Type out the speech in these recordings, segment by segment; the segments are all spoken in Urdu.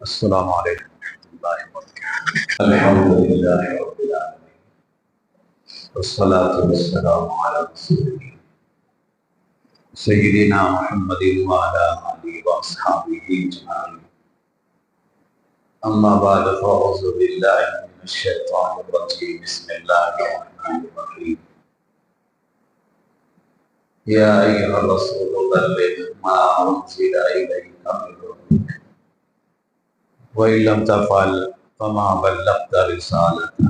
السلام علیکم ورحمۃ اللہ وبرکاتہ۔ الحمد للہ رب العالمین والصلاة والسلام علی رسول سیدنا محمد وعلی آلہ واصحابہ اجمعین، اما بعد فاعوذ باللہ من الشیطان الرجیم، بسم اللہ الرحمن الرحیم۔ یا ایھا الرسول بلغ ما انزل الیک من ربک وَإِن لَّمْ تَفْعَلْ فَمَا بَلَّغْتَ رِسَالَتَهُ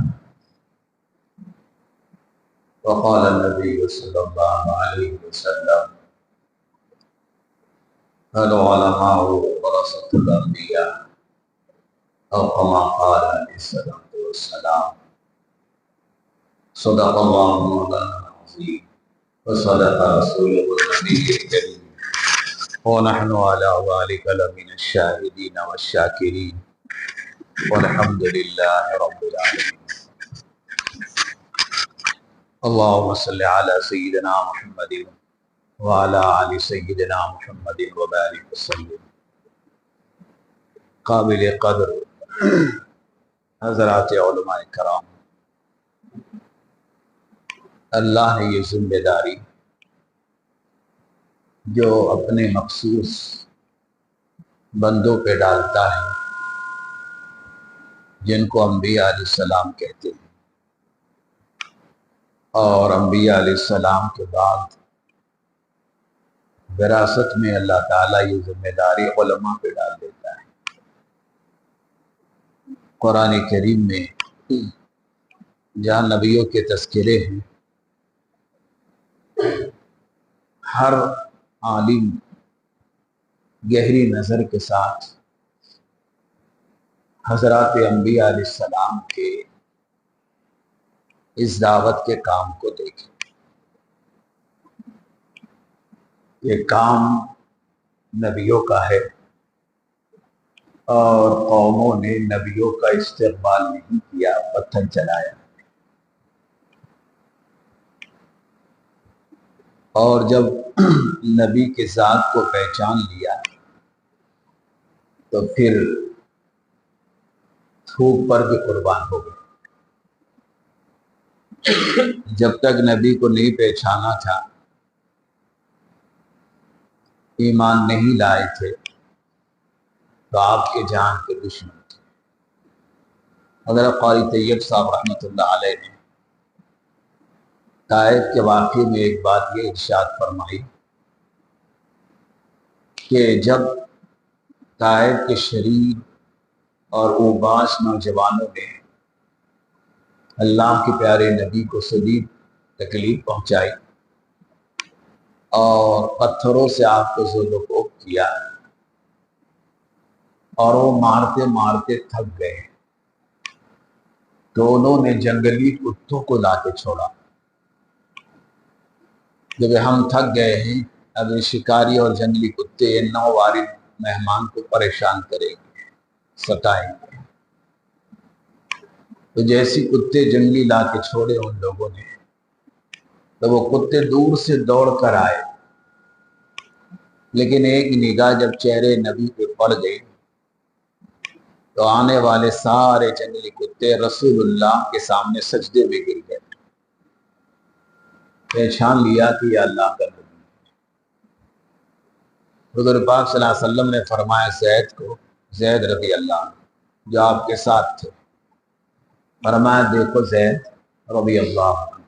وقال النبي صلى الله عليه وسلم العلماء ورثة الأنبياء أو كما قال عليه الصلاة والسلام۔ صدق الله مولانا العظيم وصدق رسوله النبي الكريم ونحن على ذلك لمن الشاهدين والشاكرين والحمد لله رب العالمين۔ اللهم صل على سيدنا محمد وعلى آل سيدنا محمد وبارك وسلم۔ قابل قدر حضرات علماء کرام، اللہ نے یہ ذمہ داری جو اپنے مخصوص بندوں پہ ڈالتا ہے، جن کو انبیاء علیہ السلام کہتے ہیں، اور انبیاء علیہ السلام کے بعد وراثت میں اللہ تعالیٰ یہ ذمہ داری علماء پہ ڈال دیتا ہے۔ قرآن کریم میں جہاں نبیوں کے تذکرے ہیں، ہر عالم گہری نظر کے ساتھ حضرات انبیاء علیہ السلام کے اس دعوت کے کام کو دیکھیں۔ یہ کام نبیوں کا ہے، اور قوموں نے نبیوں کا استقبال نہیں کیا، پتھر چلایا۔ اور جب نبی کے ذات کو پہچان لیا تو پھر تھوک پر بھی قربان ہو گئے۔ جب تک نبی کو نہیں پہچانا تھا، ایمان نہیں لائے تھے، تو آپ کے جان کے دشمن تھے۔ حضرت قاری طیب صاحب رحمۃ اللہ علیہ نے طائف کے واقعے میں ایک بات یہ ارشاد فرمائی کہ جب طائف کے شریف اور اوباش نوجوانوں نے اللہ کے پیارے نبی کو شدید تکلیف پہنچائی اور پتھروں سے آپ کو ذل و کوب کیا، اور وہ مارتے مارتے تھک گئے، تو انہوں نے جنگلی کتوں کو لا کے چھوڑا۔ جب ہم تھک گئے ہیں، اب یہ شکاری اور جنگلی کتے نو وارد مہمان کو پریشان کریں گے، ستائیں گے۔ تو جیسی کتے جنگلی لا کے چھوڑے ان لوگوں نے، تو وہ کتے دور سے دوڑ کر آئے، لیکن ایک نگاہ جب چہرے نبی پہ پڑ گئی تو آنے والے سارے جنگلی کتے رسول اللہ کے سامنے سجدے میں گر گئے، پہچان لیا کہ یہ اللہ کا نبی۔ حضور پاک صلی اللہ علیہ وسلم نے فرمایا زید کو، زید رضی اللہ عنہ جو آپ کے ساتھ تھے، فرمایا دیکھو زید رضی اللہ عنہ،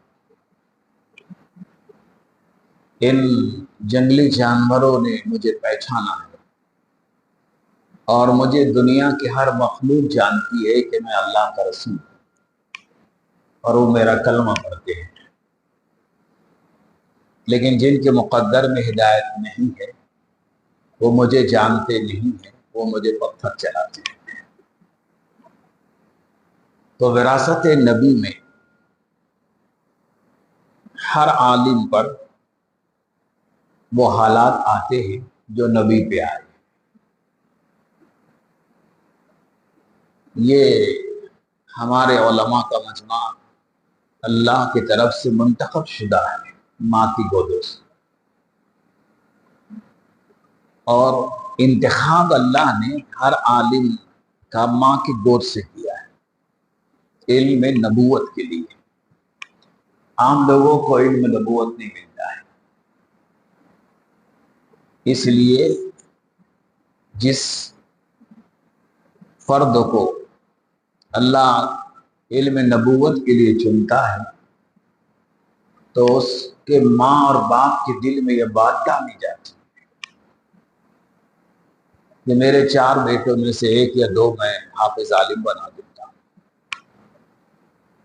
ان جنگلی جانوروں نے مجھے پہچانا ہے، اور مجھے دنیا کی ہر مخلوق جانتی ہے کہ میں اللہ کا رسول ہوں، اور وہ میرا کلمہ پڑھتے ہیں، لیکن جن کے مقدر میں ہدایت نہیں ہے وہ مجھے جانتے نہیں ہیں، وہ مجھے پتھر چلاتے ہیں۔ تو وراثت نبی میں ہر عالم پر وہ حالات آتے ہیں جو نبی پہ آئے۔ یہ ہمارے علماء کا مجمع اللہ کی طرف سے منتخب شدہ ہے، ماں کی گودوں سے، اور انتخاب اللہ نے ہر عالم کا ماں کی گود سے کیا ہے، علم نبوت کے لیے۔ عام لوگوں کو علم نبوت نہیں ملتا ہے، اس لیے جس فرد کو اللہ علم نبوت کے لیے چنتا ہے تو اس کے ماں اور باپ کے دل میں یہ بات ڈالی جاتی کہ میرے 4 بیٹوں میں سے 1 یا 2 میں حافظ عالم بنا دیتا ہوں۔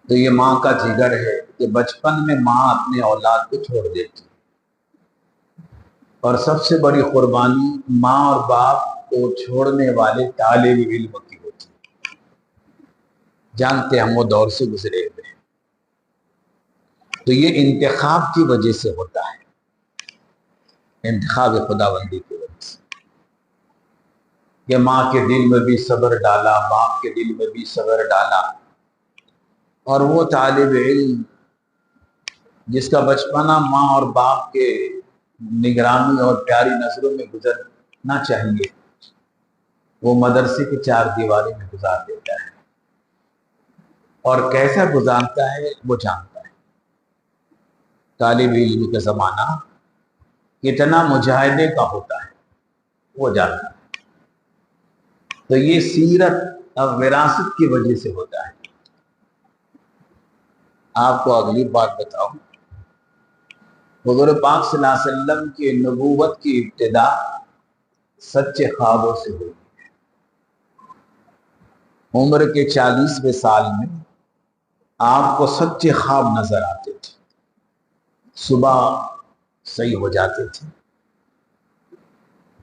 تو یہ ماں کا جگر ہے کہ بچپن میں ماں اپنے اولاد کو چھوڑ دیتی، اور سب سے بڑی قربانی ماں اور باپ کو چھوڑنے والے طالب علم کی ہوتی ہے۔ جانتے ہم وہ دور سے گزرے ہوئے ہیں۔ تو یہ انتخاب کی وجہ سے ہوتا ہے، انتخاب خداوندی کی وجہ سے، کہ ماں کے دل میں بھی صبر ڈالا، باپ کے دل میں بھی صبر ڈالا، اور وہ طالب علم جس کا بچپنا ماں اور باپ کے نگرانی اور پیاری نظروں میں گزرنا چاہیے، وہ مدرسے کی 4 دیواری میں گزار دیتا ہے، اور کیسا گزارتا ہے وہ جانتا ہے۔ طالب علم کا زمانہ کتنا مجاہدے کا ہوتا ہے وہ جانتا ہے۔ تو یہ سیرت اور وراثت کی وجہ سے ہوتا ہے۔ آپ کو اگلی بات بتاؤں، حضور پاک صلی اللہ علیہ وسلم کی نبوت کی ابتدا سچے خوابوں سے ہوئی۔ عمر کے 40ویں سال میں آپ کو سچے خواب نظر آتے تھے، صبح صحیح ہو جاتے تھے۔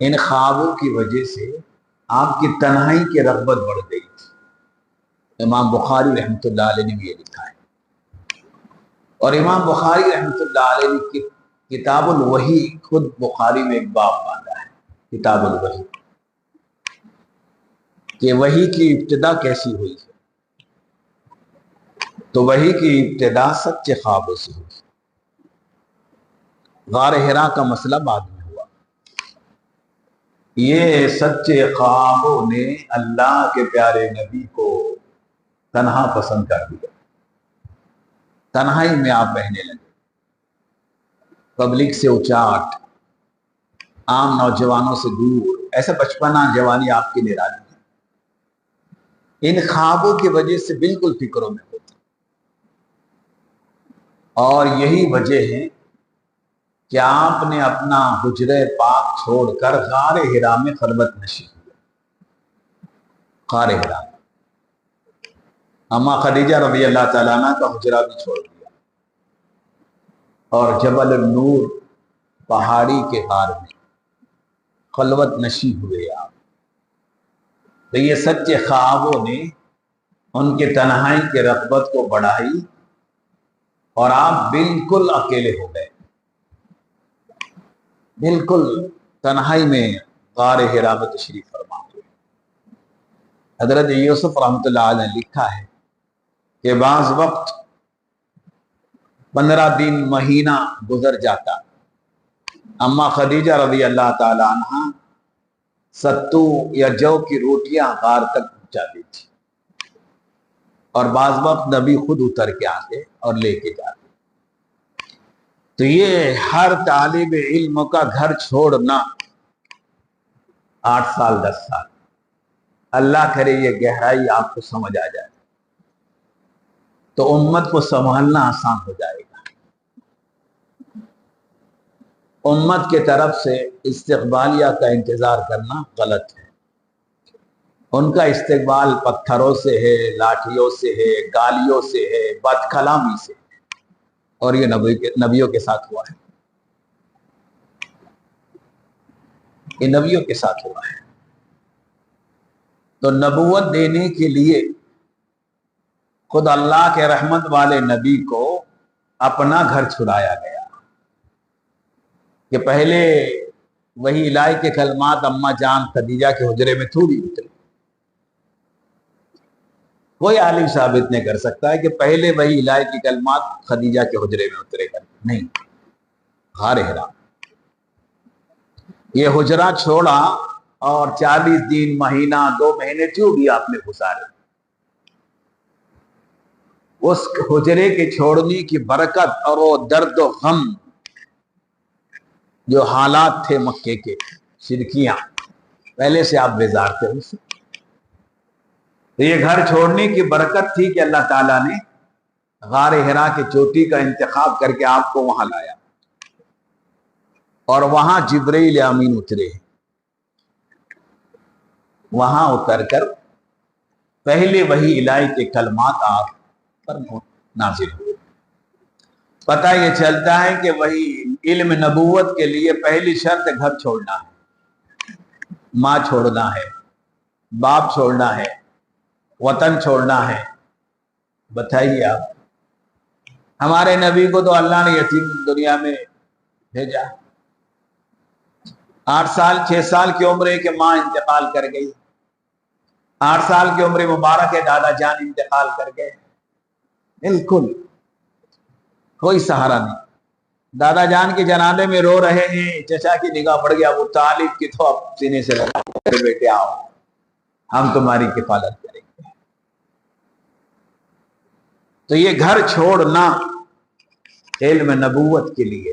ان خوابوں کی وجہ سے آپ کی تنہائی کی رغبت بڑھ گئی تھی۔ امام بخاری رحمۃ اللہ علیہ نے یہ لکھا ہے، اور امام بخاری رحمۃ اللہ علیہ کی کتاب الوحی، خود بخاری میں ایک باب باندھا ہے کتاب الوحی، کہ وحی کی ابتدا کیسی ہوئی ہے۔ تو وحی کی ابتدا سچے خوابوں سے ہوئی۔ غار حرا کا مسئلہ بعد میں ہوا۔ یہ سچے خوابوں نے اللہ کے پیارے نبی کو تنہا پسند کر دیا، تنہائی میں آپ رہنے لگے، پبلک سے اچاٹ، عام نوجوانوں سے دور، ایسا بچپنا جوانی آپ کی نرالی ہے۔ ان خوابوں کی وجہ سے بالکل فکروں میں ہوتی، اور یہی وجہ ہے کہ آپ نے اپنا حجرہ پاک چھوڑ کر غار حرا میں خلوت نشین ہوئے۔ غار حرا، اما خدیجہ رضی اللہ تعالیٰ عنہ کا حجرہ بھی چھوڑ دیا، اور جبل النور پہاڑی کے غار میں خلوت نشین ہوئے آپ۔ تو یہ سچے خوابوں نے ان کے تنہائی کے رغبت کو بڑھائی، اور آپ بالکل اکیلے ہو گئے، بالکل تنہائی میں غار حرا میں تشریف فرما ہوئے۔ حضرت یوسف رحمۃ اللہ علیہ نے لکھا ہے کہ بعض وقت 15 دن، مہینہ گزر جاتا، اما خدیجہ رضی اللہ تعالی عنہ ستو یا جو کی روٹیاں غار تک پہنچاتی تھی، اور بعض وقت نبی خود اتر کے آتے اور لے کے جاتے۔ تو یہ ہر طالب علم کا گھر چھوڑنا 8 سال 10 سال، اللہ کرے یہ گہرائی آپ کو سمجھ آ جائے تو امت کو سنبھالنا آسان ہو جائے گا۔ امت کی طرف سے استقبالیہ کا انتظار کرنا غلط ہے۔ ان کا استقبال پتھروں سے ہے، لاٹھیوں سے ہے، گالیوں سے ہے، بد کلامی سے ہے، اور یہ نبیوں کے ساتھ ہوا ہے، یہ نبیوں کے ساتھ ہوا ہے۔ تو نبوت دینے کے لیے خود اللہ کے رحمت والے نبی کو اپنا گھر چھڑایا گیا، کہ پہلے وہی الہی کے کلمات اماں جان خدیجہ کے حجرے میں تھوڑی اترے۔ کوئی عالم ثابت نہیں کر سکتا ہے کہ پہلے وہی الہی کی کلمات خدیجہ کے حجرے میں اترے کر، نہیں۔ غار حرا یہ حجرہ چھوڑا اور 40 دن، مہینہ، 2 مہینے جو بھی آپ نے گزارے، اس حجرے کے چھوڑنے کی برکت اور وہ درد و غم، جو حالات تھے مکے کے، شرکیاں پہلے سے آپ بیزار تھے ان سے، تو یہ گھر چھوڑنے کی برکت تھی کہ اللہ تعالیٰ نے غار حرا کی چوٹی کا انتخاب کر کے آپ کو وہاں لایا، اور وہاں جبرائیل امین اترے، وہاں اتر کر پہلے وہی الہی کے کلمات آپ پر نازل ہوئے۔ پتہ یہ چلتا ہے کہ وہی علم نبوت کے لیے پہلی شرط گھر چھوڑنا ہے، ماں چھوڑنا ہے، باپ چھوڑنا ہے، وطن چھوڑنا ہے۔ بتائیے آپ، ہمارے نبی کو تو اللہ نے یتیم دنیا میں بھیجا، 8 سال 6 سال کی عمر ہے کہ ماں انتقال کر گئی، 8 سال کی عمر مبارک ہے دادا جان انتقال کر گئے، بالکل کوئی سہارا نہیں۔ دادا جان کے جنازے میں رو رہے ہیں، چچا کی نگاہ پڑ گیا ابو طالب کی، تو اب سینے سے لگا کر بیٹے آؤ ہم تمہاری کفالت کریں گے۔ تو یہ گھر چھوڑنا علم نبوت کے لیے،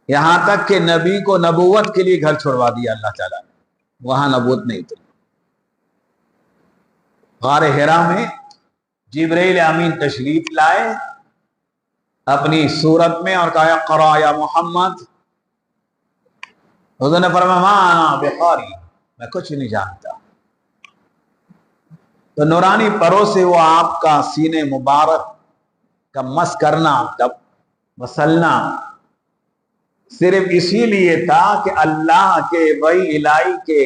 یہاں تک کہ نبی کو نبوت کے لیے گھر چھوڑوا دیا اللہ تعالیٰ نے، وہاں نبوت نہیں تھی۔ غار حرا میں جبرائیل امین تشریف لائے اپنی صورت میں اور کہا اقرا یا محمد۔ حضور نے فرمایا ما انا بقاری، میں کچھ نہیں جانتا۔ تو نورانی پروں سے وہ آپ کا سینے مبارک کا مس کرنا، تب مسلنا صرف اسی لیے تھا کہ اللہ کے وہی الہی کے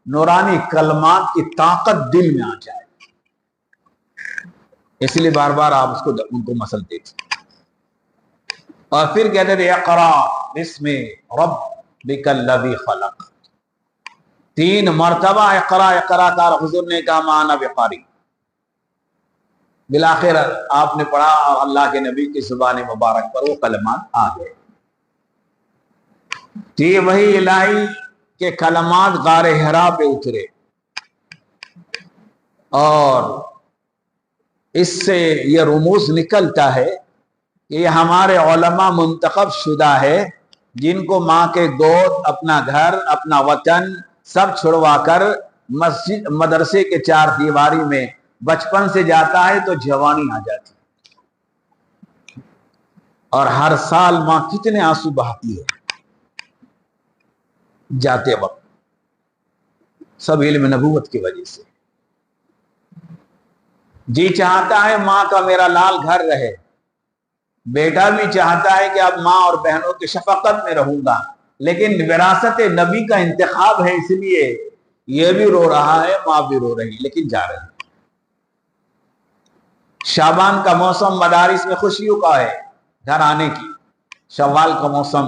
نورانی کلمات کی طاقت دل میں آ جائے، اس لیے بار بار آپ اس کو ان کو مسلتے تھے، اور پھر کہتے تھے اقرا بسم ربک الذی خلق، 3 مرتبہ اقرا اقرا کا حضور نے کہا ما انا بقاری۔ بالآخر آپ نے پڑھا اور اللہ کے نبی کی زبان مبارک پر وہ کلمات آ گئے۔ یہ وہی الہی کے کلمات غار حرا پہ اترے، اور اس سے یہ رموز نکلتا ہے کہ یہ ہمارے علماء منتخب شدہ ہے، جن کو ماں کے گود، اپنا گھر، اپنا وطن سب چھڑوا کر مسجد مدرسے کے 4 دیواری میں بچپن سے جاتا ہے تو جوانی آ جاتی، اور ہر سال ماں کتنے آنسو بہاتی ہے جاتے وقت، سب علم نبوت کی وجہ سے۔ جی چاہتا ہے ماں کا میرا لال گھر رہے، بیٹا بھی چاہتا ہے کہ اب ماں اور بہنوں کی شفقت میں رہوں گا، لیکن وراثت نبی کا انتخاب ہے، اس لیے یہ بھی رو رہا ہے، ماں بھی رو رہی، لیکن جا رہے ہیں۔ شعبان کا موسم مدارس میں خوشیوں کا ہے، گھر آنے کی، شوال کا موسم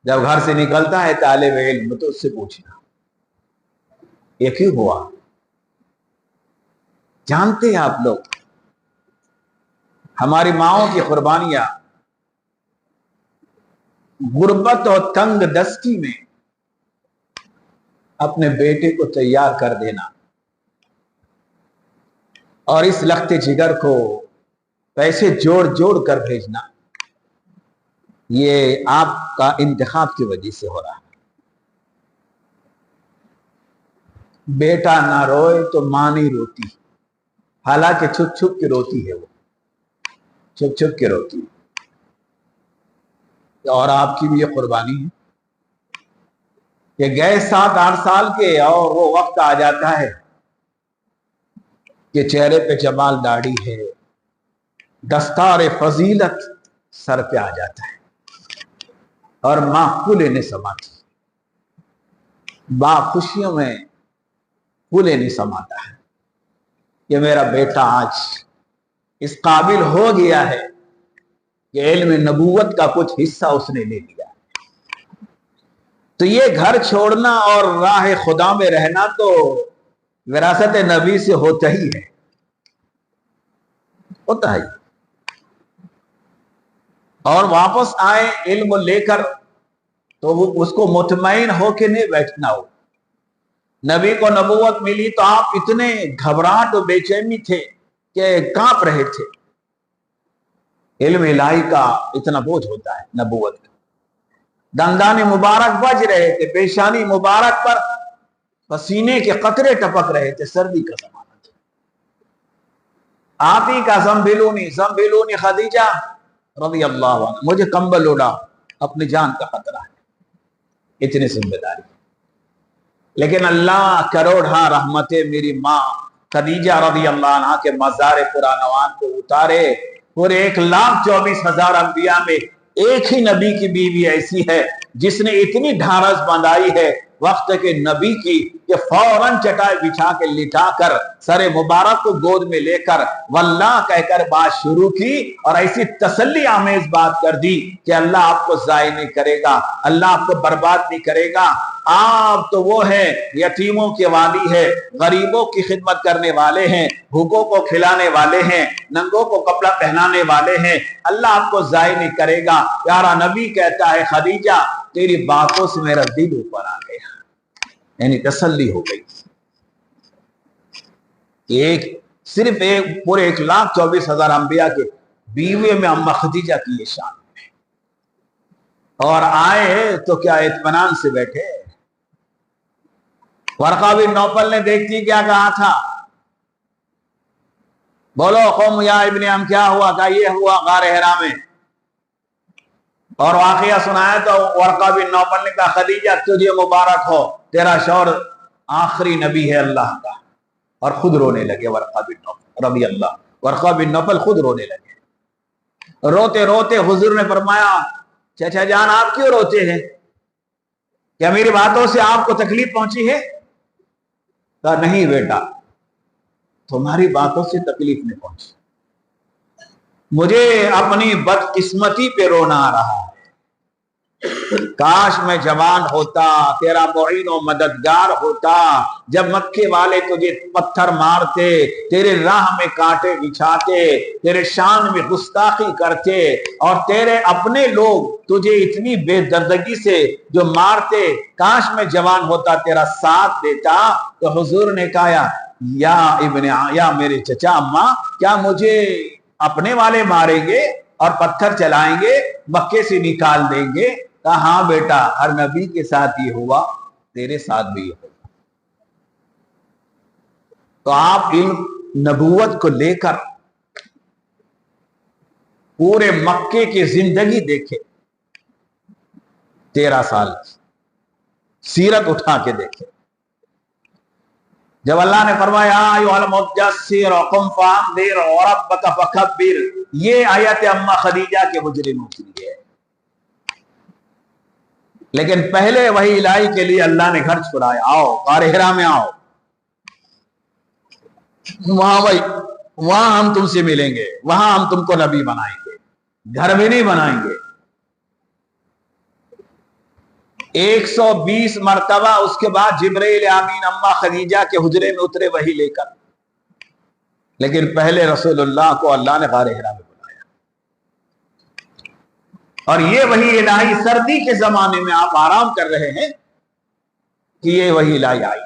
جب گھر سے نکلتا ہے طالب علم تو اس سے پوچھنا یہ کیوں ہوا؟ جانتے ہیں آپ لوگ ہماری ماؤں کی قربانیاں، غربت اور تنگ دستی میں اپنے بیٹے کو تیار کر دینا، اور اس لخت جگر کو پیسے جوڑ جوڑ کر بھیجنا، یہ آپ کا انتخاب کی وجہ سے ہو رہا ہے۔ بیٹا نہ روئے تو ماں نہیں روتی، حالانکہ چھپ چھپ کے روتی ہے، وہ چھپ چھپ کے روتی ہے، اور آپ کی بھی یہ قربانی ہے کہ گئے 7-8 سال کے، اور وہ وقت آ جاتا ہے کہ چہرے پہ جمال داڑھی ہے، دستار فضیلت سر پہ آ جاتا ہے، اور ماں پھولے نہیں سماتی، باپ خوشیوں میں پھولے نہیں سماتا ہے کہ میرا بیٹا آج اس قابل ہو گیا ہے کہ علم نبوت کا کچھ حصہ اس نے لے لیا۔ تو یہ گھر چھوڑنا اور راہ خدا میں رہنا تو وراثت نبی سے ہوتا ہی ہے، ہوتا ہے، اور واپس آئے علم لے کر تو وہ اس کو مطمئن ہو کے نہیں بیٹھنا ہو. نبی کو نبوت ملی تو آپ اتنے گھبراہٹ و بے چینی تھے کہ کانپ رہے تھے. علم الہی کا اتنا بوجھ ہوتا ہے نبوت کا. دندان مبارک بج رہے تھے, پیشانی مبارک پر پسینے کے قطرے ٹپک رہے تھے, سردی کا زمانہ تھا. آپ ہی کا زمبلونی خدیجہ رضی اللہ عنہ, مجھے کمبل اڑا, اپنی جان کا خطرہ ہے, اتنی ذمہ داری. لیکن اللہ کروڑا رحمتیں میری ماں خدیجہ رضی اللہ عنہ کے مزار پرانوان کو اتارے. پورے 1,24,000 انبیاء میں ایک ہی نبی کی بیوی ایسی ہے جس نے اتنی ڈھارس بندائی ہے وقت کے نبی کی کہ فوراً چٹائی بچھا کے لٹا کر سر مبارک کو گود میں لے کر واللہ کہہ کر بات شروع کی, اور ایسی تسلی آمیز بات کر دی کہ اللہ آپ کو ضائع نہیں کرے گا, اللہ آپ کو برباد نہیں کرے گا. آپ تو وہ ہیں یتیموں کے والی ہے, غریبوں کی خدمت کرنے والے ہیں, بھوکوں کو کھلانے والے ہیں, ننگوں کو کپڑا پہنانے والے ہیں, اللہ آپ کو ضائع نہیں کرے گا. پیارا نبی کہتا ہے خدیجہ تیری باتوں سے میرا دل اوپر آ گیا, یعنی تسلی ہو گئی. صرف پورے 1,24,000 انبیاء کے بیوے میں اما خدیجہ کی یہ شان ہے. اور آئے تو کیا اطمینان سے بیٹھے. ورقہ بن نوفل نے دیکھتی کیا کہا تھا, بولو قوم یا ابن ام کیا ہوا, کہ یہ ہوا غار حرا میں, اور واقعہ سنایا تو ورقہ بن نوفل نے کہا خدیجہ تجھے مبارک ہو, تیرا شوہر آخری نبی ہے اللہ کا. اور خود رونے لگے ورقہ بن نوفل رضی اللہ, ورقہ بن نوفل خود رونے لگے. روتے روتے حضور نے فرمایا چچا جان آپ کیوں روتے ہیں, کیا میری باتوں سے آپ کو تکلیف پہنچی ہے؟ کہا نہیں بیٹا, تمہاری باتوں سے تکلیف نہیں پہنچی, مجھے اپنی بدقسمتی پہ رونا آ رہا ہے. کاش میں جوان ہوتا, تیرا معین و مددگار ہوتا, جب مکے والے تجھے پتھر مارتے, تیرے راہ میں کانٹے بچھاتے, تیرے شان میں گستاخی کرتے, اور تیرے اپنے لوگ تجھے اتنی بے دردگی سے جو مارتے, کاش میں جوان ہوتا تیرا ساتھ دیتا. تو حضور نے کہا یا میرے چچا اماں, کیا مجھے اپنے والے ماریں گے اور پتھر چلائیں گے, مکے سے نکال دیں گے؟ کہا ہاں بیٹا, ہر نبی کے ساتھ یہ ہوا, تیرے ساتھ بھی یہ ہوا. تو آپ علم نبوت کو لے کر پورے مکے کی زندگی دیکھے, 13 سال سیرت اٹھا کے دیکھے. جب اللہ نے فرمایا ایھا المدثر قم فانذر وربک فکبر, یہ آیت اما خدیجہ کے حجرے میں اتری ہے. لیکن پہلے وہی الہی کے لیے اللہ نے گھر چھڑایا, آؤ غار حرا میں آؤ, وہاں ہم تم سے ملیں گے, وہاں ہم تم کو نبی بنائیں گے, گھر میں نہیں بنائیں گے. 120 مرتبہ اس کے بعد جبرائیل امین اما خدیجہ کے حجرے میں اترے وہی لے کر, لیکن پہلے رسول اللہ کو اللہ نے غار حرا میں بلایا. اور یہ وہی الہی سردی کے زمانے میں آپ آرام کر رہے ہیں کہ یہ وہی الہی آئی.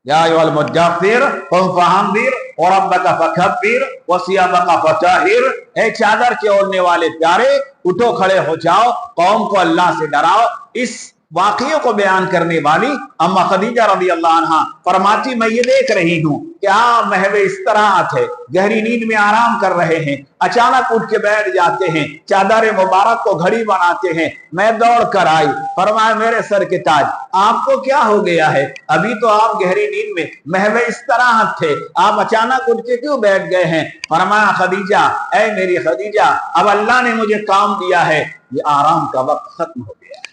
یا ایھا المدثر قم فانذر وربک فکبر وثیابک فطہر, اے چادر کے اوڑھنے والے پیارے, اٹھو کھڑے ہو جاؤ, قوم کو اللہ سے ڈراؤ. اس واقعے کو بیان کرنے والی اما خدیجہ رضی اللہ عنہا فرماتی میں یہ دیکھ رہی ہوں کہ آپ محو استراحت ہے, گہری نیند میں آرام کر رہے ہیں, اچانک اٹھ کے بیٹھ جاتے ہیں, چادر مبارک کو گھڑی بناتے ہیں. میں دوڑ کر آئی, فرمایا میرے سر کے تاج آپ کو کیا ہو گیا ہے, ابھی تو آپ گہری نیند میں محو استراحت تھے, آپ اچانک اٹھ کے کیوں بیٹھ گئے ہیں؟ فرمایا خدیجہ, اے میری خدیجہ, اب اللہ نے مجھے کام دیا ہے, یہ آرام کا وقت ختم ہو گیا ہے.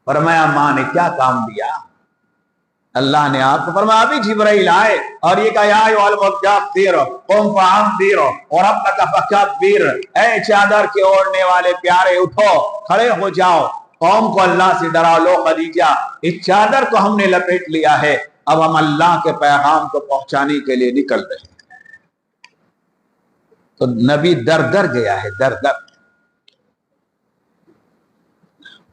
فرمایا ماں نے کیا کام دیا؟ اللہ نے آپ کو فرمایا ابھی جبرائیل آئے اور یہ کہا یا ایھا المدثر قم فانذر وربک فکبر, اے چادر کے اوڑھنے والے پیارے اٹھو کھڑے ہو جاؤ, قوم کو اللہ سے ڈرا لو. خدیجہ اس چادر کو ہم نے لپیٹ لیا ہے, اب ہم اللہ کے پیغام کو پہنچانے کے لیے نکل رہے ہیں. تو نبی در در گیا ہے, در در.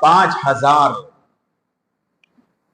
5000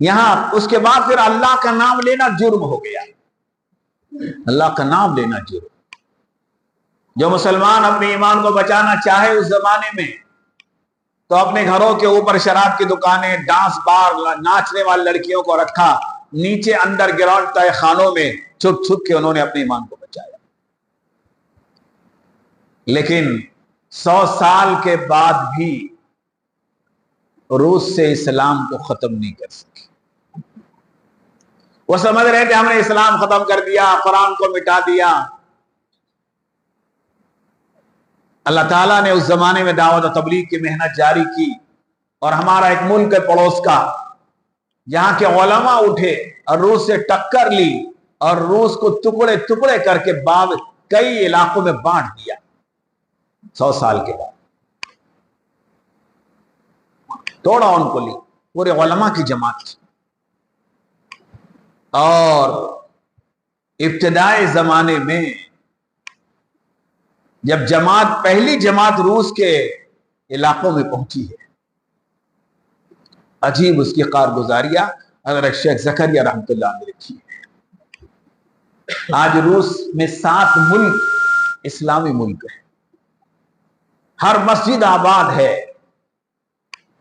یہاں اس کے بعد پھر اللہ کا نام لینا جرم ہو گیا. اللہ کا نام لینا جرم. جو مسلمان اپنے ایمان کو بچانا چاہے اس زمانے میں تو اپنے گھروں کے اوپر شراب کی دکانیں، ڈانس بار، ناچنے والی لڑکیوں کو رکھا، نیچے انڈر گراؤنڈ تہ خانوں میں چھپ چھپ کے انہوں نے اپنے ایمان کو بچایا. لیکن 100 سال کے بعد بھی روس سے اسلام کو ختم نہیں کر سکے. وہ سمجھ رہے تھے ہم نے اسلام ختم کر دیا، قرآن کو مٹا دیا. اللہ تعالیٰ نے اس زمانے میں دعوت و تبلیغ کی محنت جاری کی، اور ہمارا ایک ملک ہے پڑوس کا، جہاں کے علماء اٹھے اور روس سے ٹکر لی اور روس کو ٹکڑے ٹکڑے کر کے بعد کئی علاقوں میں بانٹ دیا 100 سال کے بعد. توڑا ان کو لی، پورے علماء کی جماعت تھی. اور ابتدائی زمانے میں جب پہلی جماعت روس کے علاقوں میں پہنچی ہے، عجیب اس کی کارگزاریاں حضرت شیخ زکریا رحمۃ اللہ نے لکھی ہے. آج روس میں 7 ملک اسلامی ملک ہیں، ہر مسجد آباد ہے.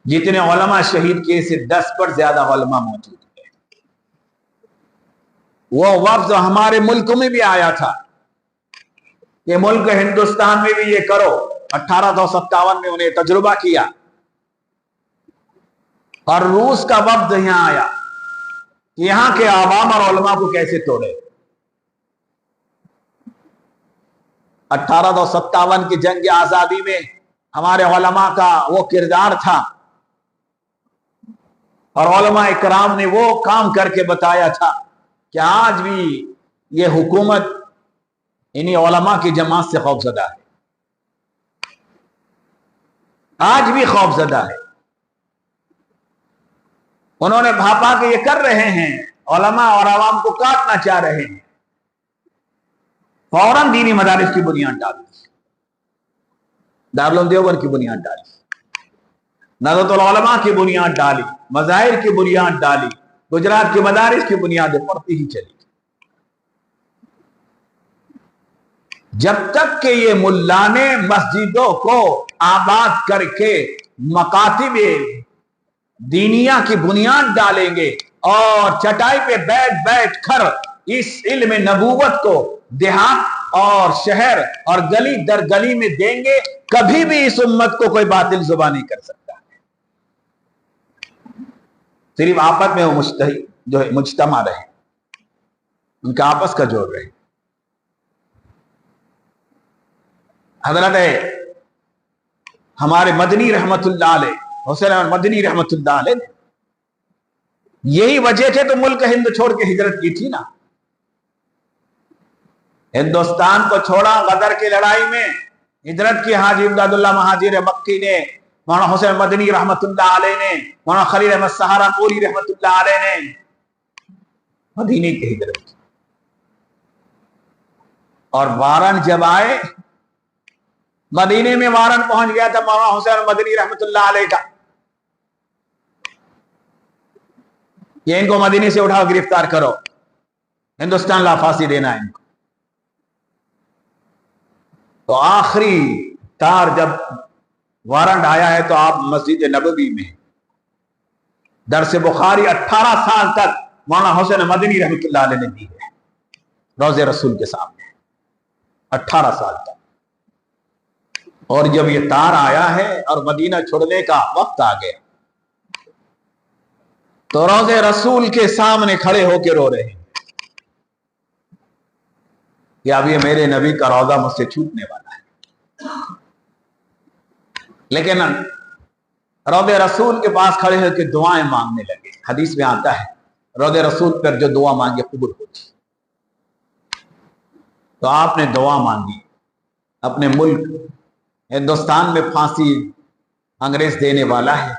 جتنے علماء شہید کیے سے 10 پر زیادہ علماء موجود ہیں. وہ وفد ہمارے ملک میں بھی آیا تھا، یہ ملک ہندوستان میں بھی یہ کرو. 1857 میں انہیں تجربہ کیا، اور روس کا وفد یہاں آیا کہ یہاں کے عوام اور علماء کو کیسے توڑے. 1857 کی جنگ آزادی میں ہمارے علماء کا وہ کردار تھا، اور علماء اکرام نے وہ کام کر کے بتایا تھا کہ آج بھی یہ حکومت انہی علماء کی جماعت سے خوف زدہ ہے. آج بھی خوف زدہ ہے. انہوں نے بھاپا کہ یہ کر رہے ہیں، علماء اور عوام کو کاٹنا چاہ رہے ہیں. فوراً دینی مدارس کی بنیاد ڈالی، دارالعلوم دیوبند کی بنیاد ڈالی، نہضت العلماء کی بنیاد ڈالی، مظاہر کی بنیاد ڈالی، گجرات کی مدارس کی بنیادیں پڑتی ہی چلی. جب تک کہ یہ ملا نے مسجدوں کو آباد کر کے مکاتب دینیہ کی بنیاد ڈالیں گے اور چٹائی پہ بیٹھ بیٹھ کر اس علم نبوت کو دیہات اور شہر اور گلی در گلی میں دیں گے، کبھی بھی اس امت کو کوئی باطل زبان نہیں کر سکتا. صرف آپس میں وہ جو ہے مجتمع رہے، ان کا آپس کا جوڑ رہے. حضرت ہمارے مدنی رحمت اللہ علیہ، حسین احمد مدنی رحمت اللہ علیہ، یہی وجہ تھے تو ملک ہند چھوڑ کے ہجرت کی تھی نا. ہندوستان کو چھوڑا غدر کی لڑائی میں، ہجرت کی حاجی امداد اللہ مہاجر مکی نے، مولانا حسین مدنی رحمت اللہ علیہ نے، مولانا خلیل احمد سہارنپوری رحمت اللہ علیہ نے مدینے کی ہجرت کی. اور وارن جب آئے، مدینے میں وارن پہنچ گیا تھا مولانا حسین مدنی رحمت اللہ علیہ کا کہ ان کو مدینے سے اٹھاؤ، گرفتار کرو، ہندوستان لا پھانسی دینا ہے ان کو. تو آخری تار جب وارنٹ آیا ہے تو آپ مسجد نبوی میں درس بخاری 18 سال تک مولانا حسین مدنی رحمت اللہ علیہ نے دی ہے، روضے رسول کے سامنے 18 سال تک. اور جب یہ تار آیا ہے اور مدینہ چھوڑنے کا وقت آ گیا تو روضے رسول کے سامنے کھڑے ہو کے رو رہے ہیں کہ اب یہ میرے نبی کا روضہ مجھ سے چھوٹنے والا ہے. لیکن روضے رسول کے پاس کھڑے ہو کے دعائیں مانگنے لگے. حدیث میں آتا ہے روضے رسول پر جو دعا مانگے قبول ہوتی. تو آپ نے دعا مانگی، اپنے ملک ہندوستان میں پھانسی انگریز دینے والا ہے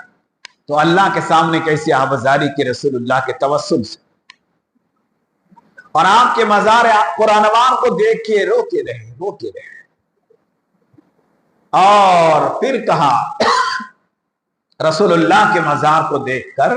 تو اللہ کے سامنے کیسی آبزاری کی رسول اللہ کے توسل سے، اور آپ کے مزار قرآنوار کو دیکھ کے رو کے رہے. اور پھر کہا رسول اللہ کے مزار کو دیکھ کر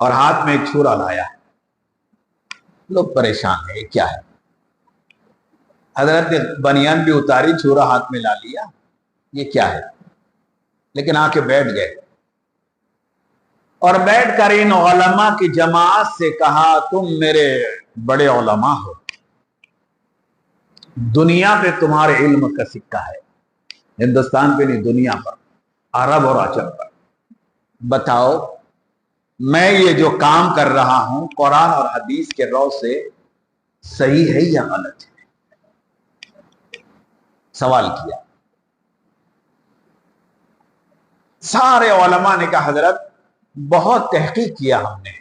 اور ہاتھ میں ایک چھرا لایا. لوگ پریشان ہیں کیا ہے. حضرت نے بنیان بھی اتاری, چھرا ہاتھ میں لا لیا, یہ کیا ہے. لیکن آ کے بیٹھ گئے اور بیٹھ کر ان علماء کی جماعت سے کہا تم میرے بڑے علماء ہو, دنیا پہ تمہارے علم کا سکہ ہے, ہندوستان پہ نہیں دنیا پر, عرب اور عجم پر. بتاؤ میں یہ جو کام کر رہا ہوں قرآن اور حدیث کے رو سے صحیح ہے یا غلط ہے. سوال کیا. سارے علماء نے کہا حضرت بہت تحقیق کیا ہم نے,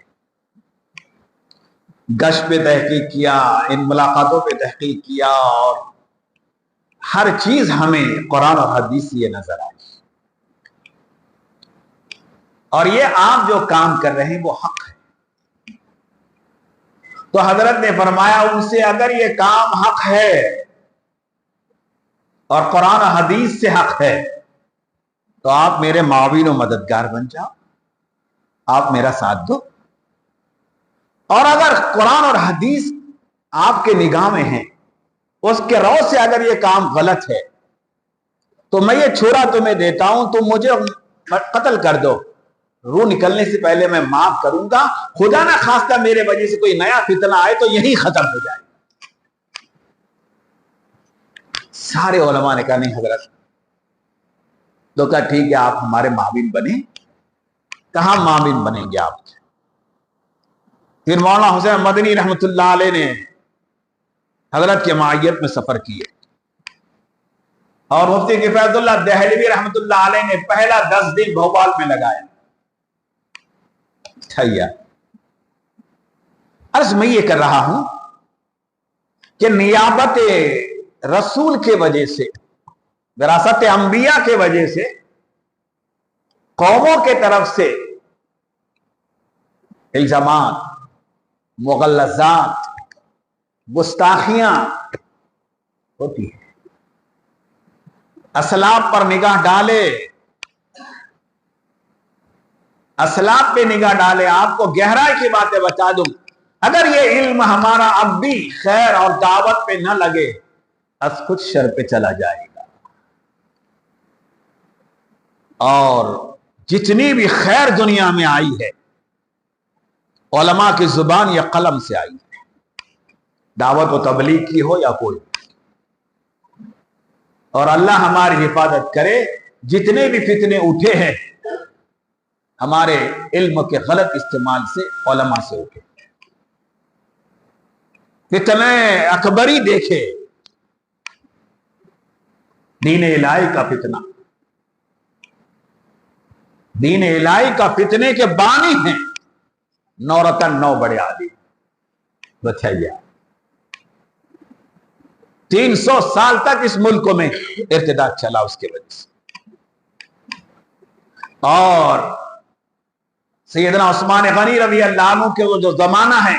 گشت پہ تحقیق کیا, ان ملاقاتوں پہ تحقیق کیا, اور ہر چیز ہمیں قرآن اور حدیث یہ نظر آئی, اور یہ آپ جو کام کر رہے ہیں وہ حق ہے. تو حضرت نے فرمایا ان سے اگر یہ کام حق ہے اور قرآن اور حدیث سے حق ہے تو آپ میرے معاون و مددگار بن جاؤ, آپ میرا ساتھ دو. اور اگر قرآن اور حدیث آپ کے نگاہ میں ہیں, اس کے رو سے اگر یہ کام غلط ہے تو میں یہ چھرا تمہیں دیتا ہوں, تم مجھے قتل کر دو, روح نکلنے سے پہلے میں معاف کروں گا, خدا نہ خواستہ میرے وجہ سے کوئی نیا فتنہ آئے تو یہی ختم ہو جائے. سارے علماء نے کہا نہیں حضرت. تو کہا ٹھیک ہے آپ ہمارے معاون بنے. کہاں معاون بنیں گے آپ. پھر مولانا حسین مدنی رحمت اللہ علیہ نے حضرت کے معیت میں سفر کیے, اور مفتی کفایت اللہ دہلوی رحمت اللہ علیہ نے پہلا 10 دن بھوپال میں لگایا. عرض میں یہ کر رہا ہوں کہ نیابت رسول کے وجہ سے, وراثت انبیاء کے وجہ سے قوموں کے طرف سے الزامات, مغلظات, گستاخیاں ہوتی ہیں. اسلاف پر نگاہ ڈالے, اسلاف پہ نگاہ ڈالے. آپ کو گہرائی کی باتیں بتا دوں, اگر یہ علم ہمارا اب بھی خیر اور دعوت پہ نہ لگے از خود شر پہ چلا جائے گا. اور جتنی بھی خیر دنیا میں آئی ہے علماء کی زبان یا قلم سے آئی ہے, دعوت و تبلیغ کی ہو یا کوئی. اور اللہ ہماری حفاظت کرے, جتنے بھی فتنے اٹھے ہیں ہمارے علم کے غلط استعمال سے, علماء سے اٹھے. فتنے اکبری دیکھے, دین الہی کا فتنہ, دین الہی کا فتنے کے بانی ہیں 9 رتن 9 بڑے عالم. بتائیے 300 سال تک اس ملک میں ارتداد چلا اس کے وجہ سے. اور سیدنا عثمان غنی رضی اللہ عنہ کے وہ جو زمانہ ہے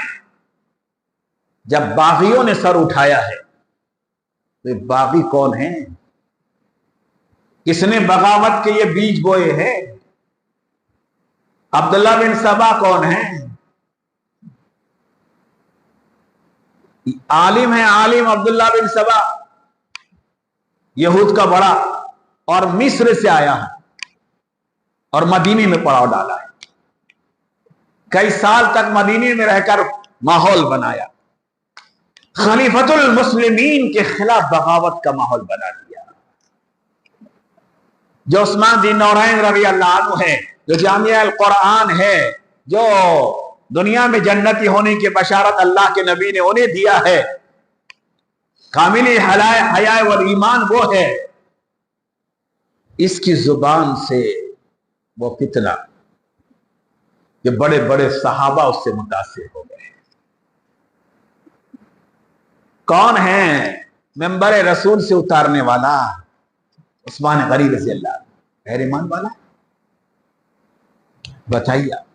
جب باغیوں نے سر اٹھایا ہے, تو یہ باغی کون ہیں, کس نے بغاوت کے یہ بیج بوئے ہیں. عبداللہ بن سبا کون ہیں, عالم ہے, عالم عبداللہ بن سبا, یہود کا بڑا, اور مصر سے آیا ہے اور مدینے میں پڑاؤ ڈالا ہے. کئی سال تک مدینے میں رہ کر ماحول بنایا, خلیفۃ المسلمین کے خلاف بغاوت کا ماحول بنا دیا. جو عثمان ذی نورین رضی اللہ عنہ ہے, جو جامعہ القرآن ہے, جو دنیا میں جنتی ہونے کی بشارت اللہ کے نبی نے انہیں دیا ہے, کامل حیا والایمان وہ ہے, اس کی زبان سے وہ فتنہ کہ بڑے بڑے صحابہ اس سے متاثر ہو گئے. کون ہے ممبر رسول سے اتارنے والا, عثمان غنی رضی اللہ عنہ, غیر ایمان والا. بتائیے,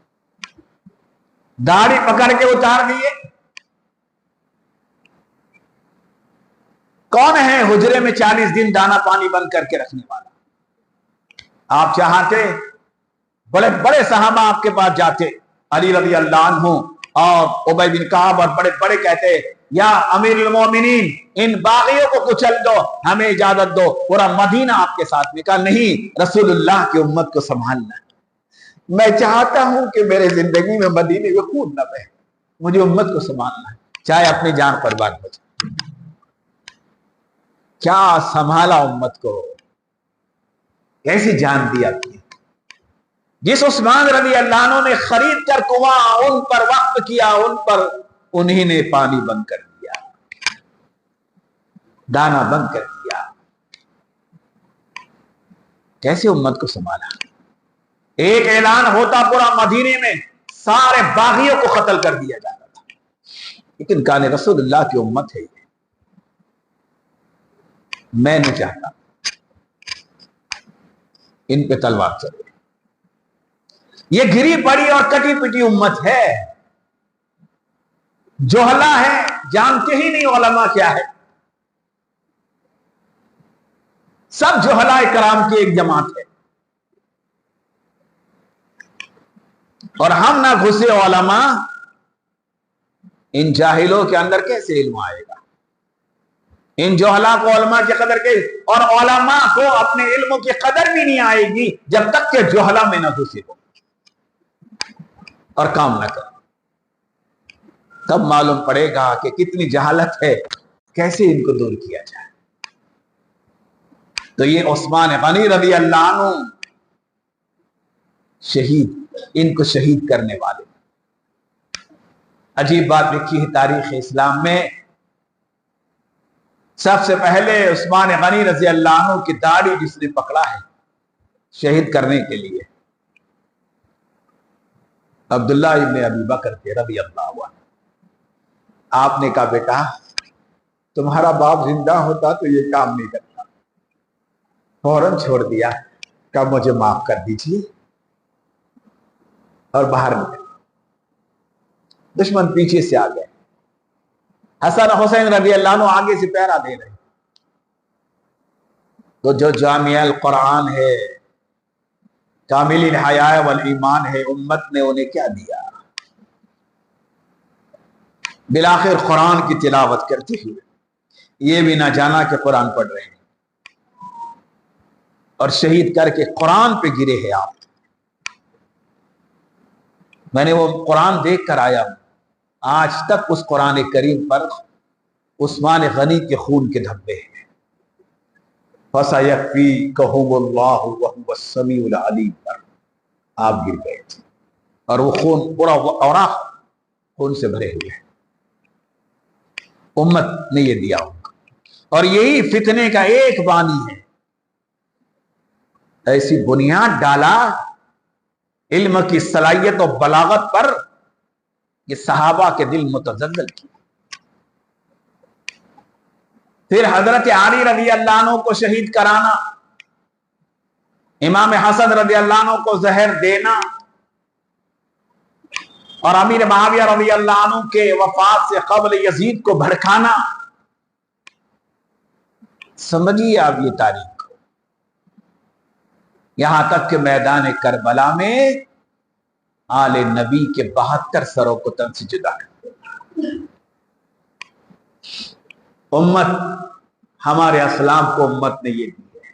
داڑھی پکڑ کے اتار دیے. کون ہے حجرے میں 40 دن دانا پانی بند کر کے رکھنے والا. آپ چاہتے بڑے بڑے صحابہ آپ کے پاس جاتے, علی رضی اللہ عنہ اور ابی بن کعب اور بڑے بڑے کہتے یا امیر المومنین ان باغیوں کو کچل دو، ہمیں اجازت دو، پورا مدینہ آپ کے ساتھ میں۔ کہا نہیں، رسول اللہ کی امت کو سنبھالنا، میں چاہتا ہوں کہ میرے زندگی میں مدینے میں خون نہ بہے، مجھے امت کو سنبھالنا ہے، چاہے اپنی جان قربان ہو جائے۔ کیا سنبھالا امت کو، کیسی جان دی اپنی۔ جس عثمان رضی اللہ عنہ نے خرید کر کنواں ان پر وقف کیا، ان پر انہی نے پانی بند کر دیا، دانا بند کر دیا، کیسے امت کو سنبھالا۔ ایک اعلان ہوتا پورا مدینے میں، سارے باغیوں کو قتل کر دیا جاتا تھا، لیکن کہا رسول اللہ کی امت ہے یہ، میں نہیں چاہتا ان پہ تلوار چلے۔ یہ گری پڑی اور کٹی پٹی امت ہے، جوہلا ہے، جانتے ہی نہیں علماء کیا ہے، سب جوہلاء کرام کی ایک جماعت ہے، اور ہم نہ گھسے علماء، ان جاہلوں کے اندر کیسے علم آئے گا؟ ان جوہلاء کو علماء کی قدر کے، اور علماء کو اپنے علموں کی قدر بھی نہیں آئے گی جب تک کہ جوہلاء میں نہ گھسے ہو اور کام نہ کرے، تب معلوم پڑے گا کہ کتنی جہالت ہے، کیسے ان کو دور کیا جائے۔ تو یہ عثمان غنی رضی اللہ عنہ شہید، ان کو شہید کرنے والے۔ عجیب بات لکھی ہے تاریخ اسلام میں، سب سے پہلے عثمان غنی رضی اللہ عنہ کی داڑھی جس نے پکڑا ہے شہید کرنے کے لیے، عبداللہ ابن ابی بکر کے رضی اللہ عنہ۔ آپ نے کہا بیٹا تمہارا باپ زندہ ہوتا تو یہ کام نہیں کرتا، فوراً چھوڑ دیا، کہا مجھے معاف کر دیجیے، اور باہر نکل۔ دشمن پیچھے سے آ گئے، حسن حسین رضی اللہ عنہ آگے سے پہرا دے رہے۔ تو جو جامع القرآن ہے، کامل الحیاء والایمان ہے، امت نے انہیں کیا دیا؟ بالآخر قرآن کی تلاوت کرتے ہوئے یہ بھی نہ جانا کہ قرآن پڑھ رہے ہیں، اور شہید کر کے قرآن پہ گرے ہیں آپ۔ میں نے وہ قرآن دیکھ کر آیا ہوں، آج تک اس قرآن کریم پر عثمان غنی کے خون کے دھبے ہیں۔ فَسَيَكْفِيكَهُمُ اللَّهُ وَهُوَ السَّمِيعُ الْعَلِيمُ پر آپ گر گئے تھے، اور وہ خون پورا اوراق خون سے بھرے ہوئے ہیں۔ امت نے یہ دیا ان کو، اور یہی فتنے کا ایک بانی ہے، ایسی بنیاد ڈالا علم کی صلاحیت و بلاغت پر کہ صحابہ کے دل متزلزل کیا۔ پھر حضرت علی رضی اللہ عنہ کو شہید کرانا، امام حسن رضی اللہ عنہ کو زہر دینا، اور امیر معاویہ رضی اللہ عنہ کے وفات سے قبل یزید کو بھڑکانا۔ سمجھیے آپ یہ تاریخ کو، یہاں تک کہ میدان کربلا میں آل نبی کے 72 سروں کو تن سے جدا کر دیا۔ امت، ہمارے اسلاف کو امت نے یہ دی ہے،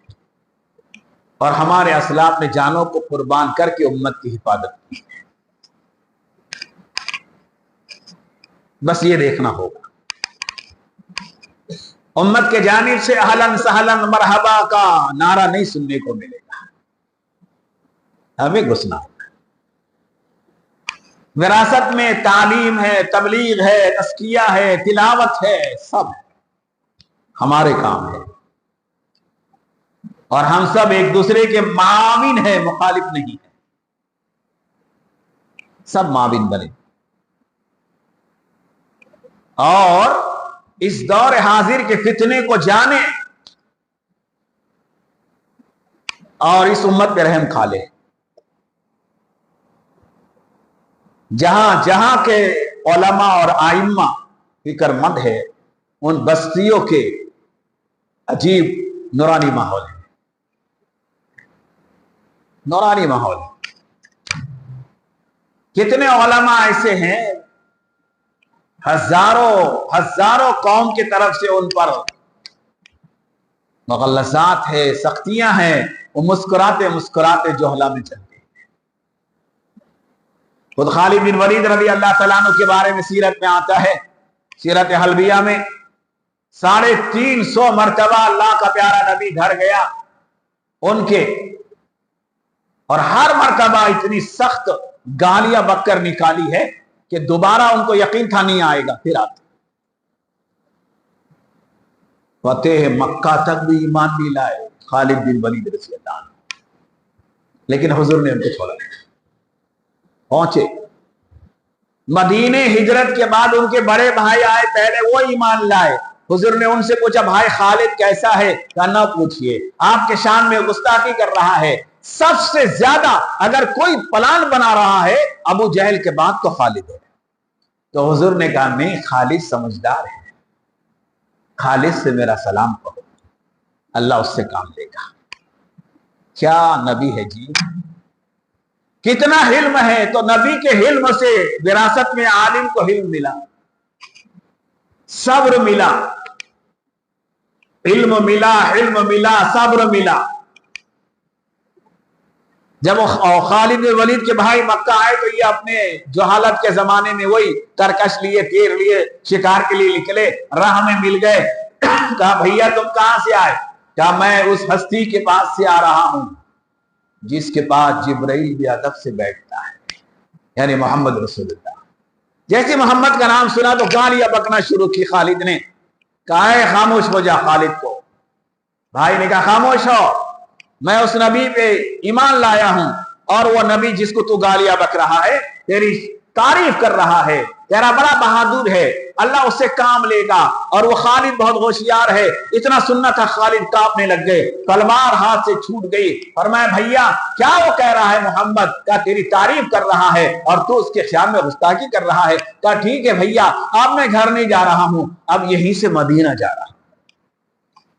اور ہمارے اسلاف نے جانوں کو قربان کر کے امت کی حفاظت کی ہے۔ بس یہ دیکھنا ہوگا، امت کے جانب سے اہلاً سہلاً مرحبا کا نعرہ نہیں سننے کو ملے گا، ہمیں گھسنا ہوگا۔ وراثت میں تعلیم ہے، تبلیغ ہے، تزکیہ ہے، تلاوت ہے، سب ہمارے کام ہے، اور ہم سب ایک دوسرے کے معاون ہیں، مخالف نہیں ہے، سب معاون بنے۔ اور اس دور حاضر کے فتنے کو جانے اور اس امت پہ رحم کھا لے۔ جہاں جہاں کے علماء اور ائمہ فکر مند ہے، ان بستیوں کے عجیب نورانی ماحول ہے، نورانی ماحول ہے۔ کتنے علماء ایسے ہیں ہزاروں قوم کی طرف سے ان پر مغلظات ہے، سختیاں ہیں، وہ مسکراتے مسکراتے جوہلا میں چل گئے۔ خود خالد بن ولید رضی اللہ تعالیٰ عنہ کے بارے میں سیرت میں آتا ہے، سیرت حلبیہ میں 350 مرتبہ اللہ کا پیارا نبی گھر گیا ان کے، اور ہر مرتبہ اتنی سخت گالیاں بک کر نکالی ہے کہ دوبارہ ان کو یقین تھا نہیں آئے گا، پھر آتے۔ فتح مکہ تک بھی ایمان نہیں لائے خالد بن ولید رضی اللہ عنہ، لیکن حضور نے ان کو چھوڑا نہیں۔ پہنچے مدینے، ہجرت کے بعد ان کے بڑے بھائی آئے، پہلے وہ ایمان لائے۔ حضور نے ان سے پوچھا بھائی خالد کیسا ہے؟ کہا نہ پوچھئے، آپ کے شان میں گستاخی کر رہا ہے۔ سب سے زیادہ اگر کوئی پلان بنا رہا ہے ابو جہل کے بعد تو خالد ہے۔ تو حضور نے کہا نہیں، خالد سمجھدار ہے، خالد سے میرا سلام کہو، اللہ اس سے کام لے گا۔ کیا نبی ہے جی، کتنا حلم ہے۔ تو نبی کے حلم سے وراثت میں عالم کو حلم ملا، صبر ملا، علم ملا، حلم ملا، صبر ملا۔ جب وہ خالد بن ولید کے بھائی مکہ آئے تو یہ اپنے جہالت کے زمانے میں وہی ترکش لیے، تیر لیے، شکار کے لیے نکلے، راہ میں مل گئے۔ کہا بھیا تم کہاں سے آئے؟ کہا میں اس ہستی کے پاس سے آ رہا ہوں جس کے پاس جبرائیل بھی ادب سے بیٹھتا ہے، یعنی محمد رسول اللہ۔ جیسے محمد کا نام سنا تو گالیاں بکنا شروع کی خالد نے۔ کہا ہے خاموش ہو جا خالد کو۔ بھائی نے کہا خاموش ہو، میں اس نبی پہ ایمان لایا ہوں، اور وہ نبی جس کو تو گالیاں بک رہا ہے، تیری تعریف کر رہا ہے، تیرا بڑا بہادر ہے، اللہ اس سے کام لے گا۔ اور وہ خالد بہت ہوشیار ہے، اتنا سننا تھا خالد کانپنے لگ گئے، تلوار ہاتھ سے چھوٹ گئی۔ فرمایا بھیا کیا وہ کہہ رہا ہے محمد؟ کہا تیری تعریف کر رہا ہے اور تو اس کے خیال میں گستاخی کر رہا ہے۔ کہا ٹھیک ہے بھیا، اب میں گھر نہیں جا رہا ہوں، اب یہیں سے مدینہ جا رہا ہوں۔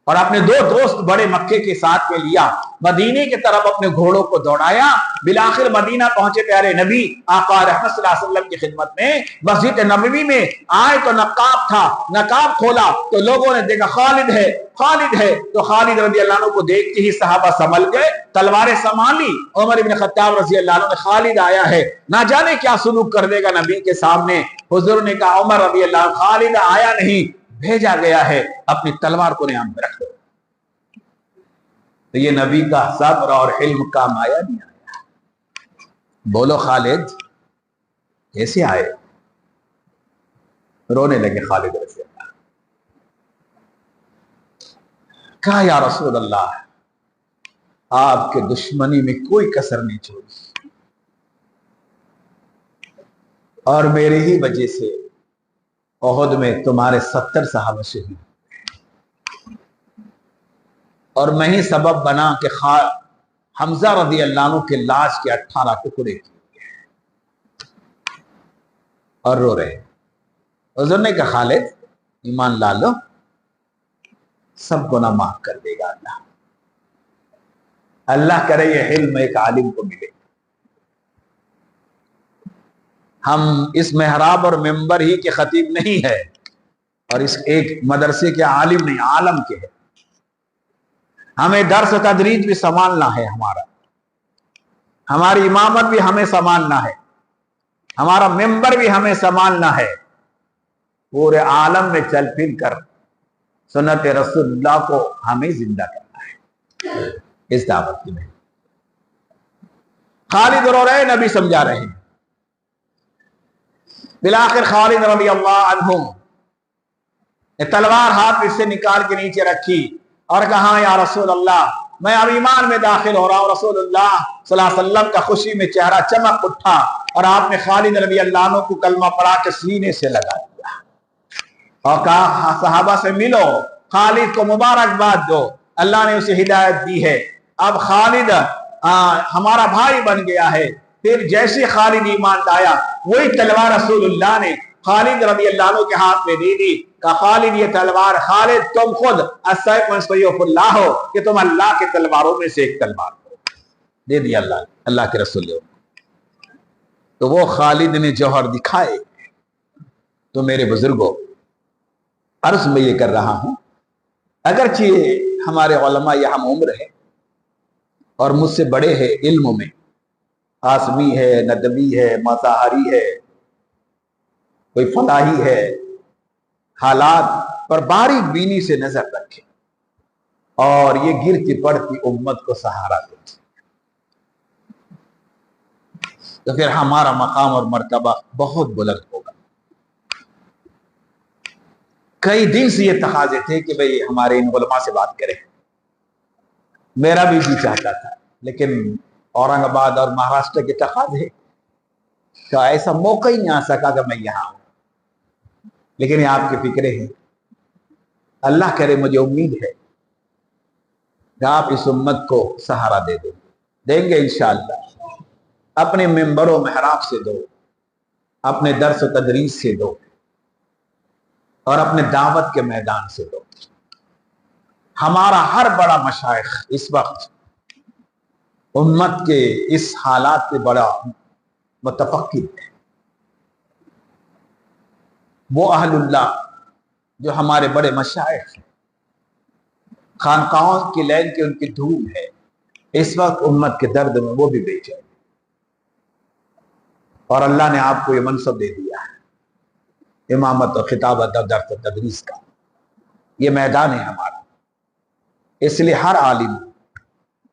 اور اپنے 2 دوست بڑے مکے کے ساتھ میں لیا، مدینے کی طرف اپنے گھوڑوں کو دوڑایا۔ بالآخر مدینہ پہنچے پیارے نبی آقا رحمت صلی اللہ علیہ وسلم کی خدمت میں، مسجد نبوی میں آئے تو نقاب تھا، نقاب کھولا تو لوگوں نے دیکھا خالد ہے، خالد ہے۔ تو خالد رضی اللہ عنہ کو دیکھتے ہی صحابہ سنبھل گئے، تلواریں سنبھالی۔ عمر بن خطاب رضی اللہ عنہ نے خالد آیا ہے، نہ جانے کیا سلوک کر دے گا نبی کے سامنے۔ حضور نے کہا عمر رضی اللہ عنہ خالد آیا نہیں، بھیجا گیا ہے، اپنی تلوار کو نیام میں رکھ دو۔ تو یہ نبی کا صبر اور علم کام آیا نہیں آیا؟ بولو خالد کیسے آئے؟ رونے لگے خالد رضی اللہ۔ کہا یا رسول اللہ آپ کے دشمنی میں کوئی کسر نہیں چھوڑی، اور میرے ہی وجہ سے احد میں تمہارے 70 صحابہ شہید، اور میں ہی سبب بنا کہ حمزہ رضی اللہ عنہ کے لاش کے 18 ٹکڑے کیے، اور رو رہے۔ حضور نے کہا خالد ایمان لا لو، سب گناہ معاف کر دے گا اللہ۔ اللہ کرے یہ علم ایک عالم کو ملے۔ ہم اس محراب اور ممبر ہی کے خطیب نہیں ہے، اور اس ایک مدرسے کے عالم نہیں، عالم کے ہے۔ ہمیں درس و تدریج بھی سنبھالنا ہے، ہماری امامت بھی ہمیں سنبھالنا ہے، ہمارا ممبر بھی ہمیں سنبھالنا ہے۔ پورے عالم میں چل پھر کر سنت رسول اللہ کو ہمیں زندہ کرنا ہے اس دعوت میں۔ خالد رو رہے، نبی سمجھا رہے ہیں۔ بالآخر خالد رضی اللہ عنہ نے تلوار ہاتھ سے نکال کے نیچے رکھی اور کہا یا رسول اللہ میں اب ایمان میں داخل ہو رہا ہوں۔ رسول اللہ صلی اللہ علیہ وسلم کا خوشی میں چہرہ چمک اٹھا، اور آپ نے خالد رضی اللہ عنہ کو کلمہ پڑھا کے سینے سے لگا دیا اور کہا صحابہ سے ملو، خالد کو مبارکباد دو، اللہ نے اسے ہدایت دی ہے، اب خالد ہمارا بھائی بن گیا ہے۔ پھر جیسے خالد ایمان لایا، وہی تلوار رسول اللہ نے خالد رضی اللہ عنہ کے ہاتھ میں دے دی۔ کہا خالد یہ تلوار، خالد تم خود السیف من سیوف اللہ ہو کہ تم اللہ کے تلواروں میں سے ایک تلوار ہو۔ دے دی اللہ کے رسول نے۔ تو وہ خالد نے جوہر دکھائے. تو میرے بزرگوں، عرض میں یہ کر رہا ہوں، اگرچہ ہمارے علماء یہ ہم عمر ہے اور مجھ سے بڑے ہیں علم میں، آسمی ہے، ندوی ہے، مظاہری ہے، کوئی فلاحی ہے، حالات پر باریک بینی سے نظر رکھے اور یہ گرتی پڑتی امت کو سہارا دے، تو پھر ہمارا مقام اور مرتبہ بہت بلند ہوگا. کئی دن سے یہ تقاضے تھے کہ بھئی ہمارے ان علماء سے بات کریں. میرا بھی جی چاہتا تھا، لیکن اورنگ آباد اور مہاراشٹر کے تقاضے کا ایسا موقع ہی نہیں آ سکا کہ میں یہاں ہوں. لیکن یہ آپ کی فکریں ہیں. اللہ کرے، مجھے امید ہے کہ آپ اس امت کو سہارا دیں گے انشاءاللہ. اپنے منبر و محراب سے دو، اپنے درس و تدریس سے دو، اور اپنے دعوت کے میدان سے دو. ہمارا ہر بڑا مشائخ اس وقت امت کے اس حالات پہ بڑا متفقد ہے. وہ اہل اللہ جو ہمارے بڑے مشائخ ہیں، خانقاہوں کی لین کی ان کی دھوم ہے، اس وقت امت کے درد میں وہ بھی بیچے، اور اللہ نے آپ کو یہ منصب دے دیا ہے، امامت و خطابت اور درس و تدریس کا. یہ میدان ہے ہمارا. اس لیے ہر عالم،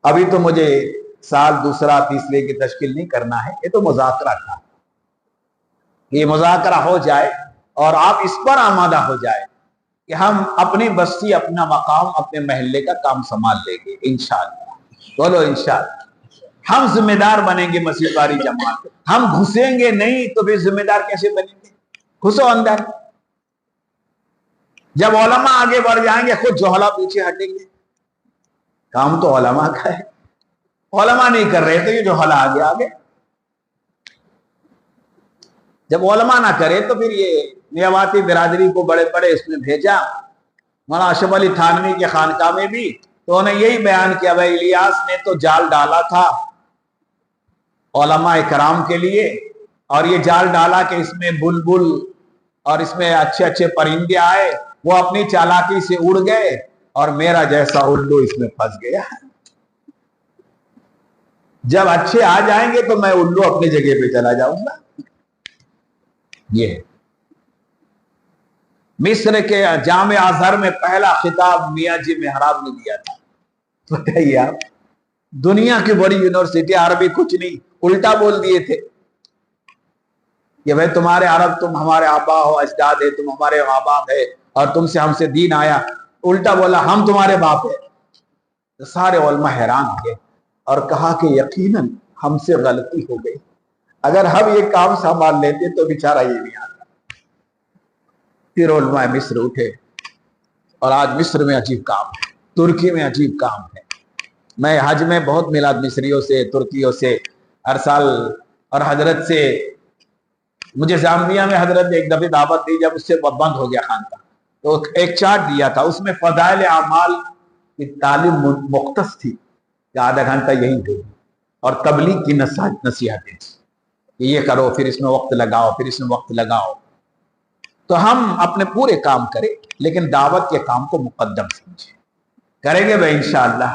ابھی تو مجھے سال دوسرا تیسرے کی تشکیل نہیں کرنا ہے، یہ تو مذاکرہ تھا. یہ مذاکرہ ہو جائے اور آپ اس پر آمادہ ہو جائے کہ ہم اپنی بستی، اپنا مقام، اپنے محلے کا کام سنبھال لیں گے انشاءاللہ. بولو انشاءاللہ. ہم ذمہ دار بنیں گے مسجد واری جماعت. ہم گھسیں گے نہیں تو پھر ذمہ دار کیسے بنیں گے؟ گھسو اندر. جب علماء آگے بڑھ جائیں گے خود جوہلا پیچھے ہٹیں گے. کام تو علماء کا ہے. علماء نہیں کر رہے تو یہ جوہلا آگے. جب علماء نہ کرے تو پھر یہ میاواتی برادری کو بڑے بڑے اس میں بھیجا. مولانا اشرف علی تھانوی کے خانقاہ میں بھی تو انہیں یہی بیان کیا، بھائی الیاس نے تو جال ڈالا تھا علماء کرام کے لیے، اور یہ جال ڈالا کہ اس میں بلبل اور اس میں اچھے اچھے پرندے آئے، وہ اپنی چالاکی سے اڑ گئے اور میرا جیسا الو اس میں پھنس گیا. جب اچھے آ جائیں گے تو میں الو اپنی جگہ پہ چلا جاؤں گا. یہ مصر کے جامع ازہر میں پہلا خطاب میاں جی محراب نے دیا تھا. بتائیے آپ، دنیا کی بڑی یونیورسٹی، عربی کچھ نہیں، الٹا بول دیے تھے کہ بھائی تمہارے عرب، تم ہمارے آبا ہو، اجداد ہے، تم ہمارے ماں باپ ہے، اور تم سے ہم سے دین آیا. الٹا بولا ہم تمہارے باپ ہے. تو سارے علماء حیران ہوئے اور کہا کہ یقیناً ہم سے غلطی ہو گئی، اگر ہم یہ کام سنبھال لیتے تو بیچارہ یہ نہیں آتا. پھر علماء مصر اٹھے اور آج مصر میں عجیب کام ہے، ترکی میں عجیب کام ہے. میں حج میں بہت ملا مصریوں سے، ترکیوں سے ہر سال، اور حضرت سے مجھے زامبیا میں حضرت نے ایک دفعہ دعوت دی، جب اس سے بند ہو گیا خانقاہ تو ایک چارٹ دیا تھا، اس میں فضائل اعمال کی تعلیم مختص تھی کہ آدھا گھنٹہ یہی دے، اور تبلیغ کی نصیحتیں کہ یہ کرو، پھر اس میں وقت لگاؤ، پھر اس میں وقت لگاؤ. تو ہم اپنے پورے کام کریں لیکن دعوت کے کام کو مقدم سمجھیں. کریں گے بھائی انشاءاللہ.